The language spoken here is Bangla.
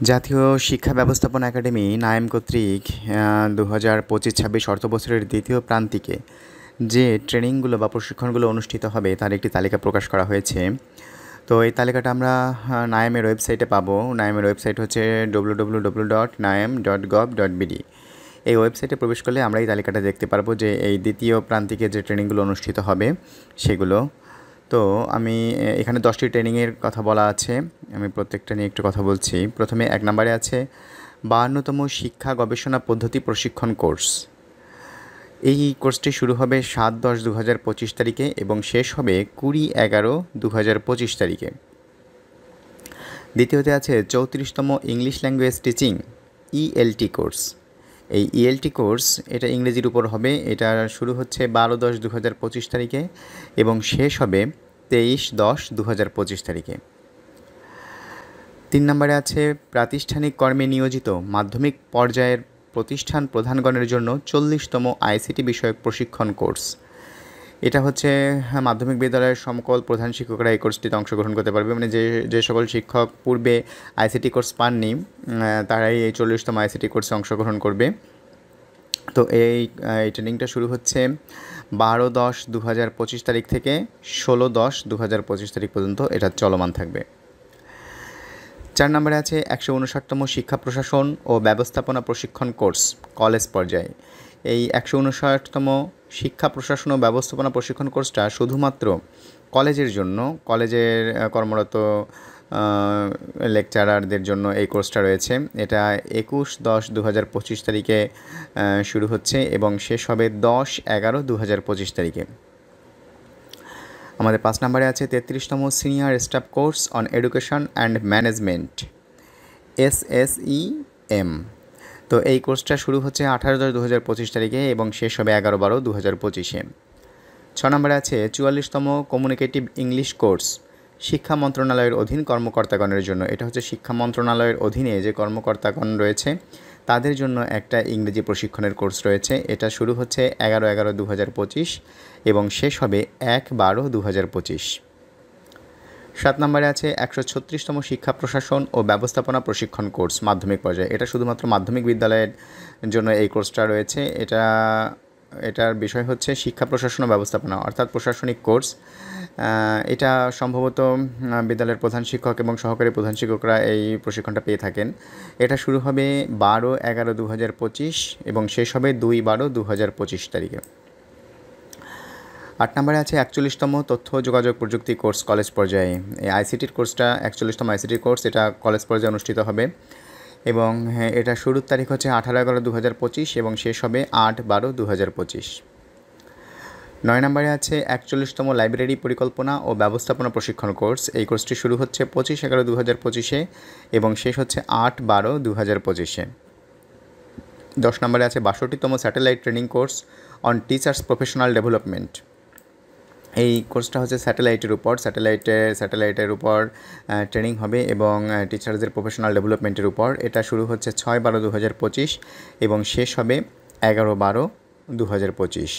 জাতীয় শিক্ষা ব্যবস্থাপনা একাডেমি নায়েম কর্তৃক 2025-26 অর্থবছরের দ্বিতীয় প্রান্তিকে যে ট্রেনিংগুলো বা প্রশিক্ষণগুলো অনুষ্ঠিত হবে তার একটি তালিকা প্রকাশ করা হয়েছে। তো এই তালিকাটা আমরা নায়েমের ওয়েবসাইটে পাবো। নায়েমের ওয়েবসাইট হচ্ছে www.naem.gov.bd। এই ওয়েবসাইটে প্রবেশ করলে আমরা এই তালিকাটা দেখতে পারবো যে এই দ্বিতীয় প্রান্তিকে যে ট্রেনিংগুলো অনুষ্ঠিত হবে সেগুলো। তো আমি এখানে 10টি ট্রেনিংয়ের কথা বলা আছে, আমি প্রত্যেকটা নিয়ে একটু কথা বলছি। প্রথমে 1 নম্বরে আছে 52তম শিক্ষা গবেষণা পদ্ধতি প্রশিক্ষণ কোর্স। এই কোর্সটি শুরু হবে 7/10/2025 তারিখে এবং শেষ হবে 20/11/2025 তারিখে। দ্বিতীয়তে আছে 34তম English language teaching ELT course. এই ELT কোর্স এটা ইংরেজির উপর হবে। এটা শুরু হচ্ছে 12/10/2025 তারিখে এবং শেষ হবে 23/10/2025 তারিখে। 3 নম্বরে আছে প্রাতিষ্ঠানিক কর্মে নিয়োজিত মাধ্যমিক পর্যায়ের প্রতিষ্ঠান প্রধানগণের জন্য 40তম ICT বিষয়ক প্রশিক্ষণ কোর্স। এটা হচ্ছে মাধ্যমিক বিদ্যালয়ের সকল প্রধান শিক্ষকরা এই কোর্সটিতে অংশগ্রহণ করতে পারবে। মানে যে সকল শিক্ষক পূর্বে ICT কোর্স পাননি তারাই এই 40তম ICT কোর্সে অংশগ্রহণ করবে। তো এই ট্রেনিংটা শুরু হচ্ছে 12/10/2025 তারিখ থেকে 16/10/2025 তারিখ পর্যন্ত এটা চলমান থাকবে। 4 নম্বরে আছে 159তম শিক্ষা প্রশাসন ও ব্যবস্থাপনা প্রশিক্ষণ কোর্স কলেজ পর্যায়ে। এই 159তম শিক্ষা প্রশাসন ও ব্যবস্থাপনা প্রশিক্ষণ কোর্সটা শুধুমাত্র কলেজের জন্য, কলেজের কর্মরত লেকচারারদের জন্য এই কোর্সটা রয়েছে। এটা 21/10/2025 তারিখে শুরু হচ্ছে এবং শেষ হবে 10/11/2025 তারিখে। আমাদের 5 নম্বরে আছে 33তম senior staff course on education and management SSEM। তো এই কোর্সটা শুরু হচ্ছে 18/10/2025 তারিখে এবং শেষ হবে 11/12/2025-এ। 6 নম্বরে আছে 44তম কমিউনিকেটিভ ইংলিশ কোর্স শিক্ষা মন্ত্রণালয়ের অধীন কর্মকর্তাগণের জন্য। এটা হচ্ছে শিক্ষা মন্ত্রণালয়ের অধীনে যে কর্মকর্তাগণ রয়েছে তাদের জন্য একটা ইংরেজি প্রশিক্ষণের কোর্স রয়েছে। এটা শুরু হচ্ছে 11/11/2025 এবং শেষ হবে 1/12/2025। 7 নম্বরে আছে 136তম শিক্ষা প্রশাসন ও ব্যবস্থাপনা প্রশিক্ষণ কোর্স মাধ্যমিক পর্যায়ে। এটা শুধুমাত্র মাধ্যমিক বিদ্যালয়ের জন্য এই কোর্সটা রয়েছে। এটার বিষয় হচ্ছে শিক্ষা প্রশাসন ও ব্যবস্থাপনা অর্থাৎ প্রশাসনিক কোর্স। এটা সম্ভবত বিদ্যালয়ের প্রধান শিক্ষক এবং সহকারী প্রধান শিক্ষকরা এই প্রশিক্ষণটা পেয়ে থাকেন। এটা শুরু হবে 12/11/2025 এবং শেষ হবে 2/12/2025 তারিখে। 8 নম্বরে আছে 41তম তথ্য যোগাযোগ প্রযুক্তি কোর্স কলেজ পর্যায়ে। এই ICTর কোর্সটা 41তম ICT কোর্স, এটা কলেজ পর্যায়ে অনুষ্ঠিত হবে এবং এটা শুরুর তারিখ হচ্ছে 18/11/2025 এবং শেষ হবে 8/12/2025। 9 নম্বরে আছে 41তম লাইব্রেরি পরিকল্পনা ও ব্যবস্থাপনা প্রশিক্ষণ কোর্স। এই কোর্সটি শুরু হচ্ছে 25/11/2025-এ এবং শেষ হচ্ছে 8/12/2025-এ। 10 নম্বরে আছে 62তম satellite training course on teachers professional development. এই কোর্সটা হচ্ছে স্যাটেলাইটের উপর ট্রেনিং হবে এবং টিচারদের প্রফেশনাল ডেভেলপমেন্টের উপর। এটা শুরু হচ্ছে 6/12/2025 এবং শেষ হবে 11/12/2025।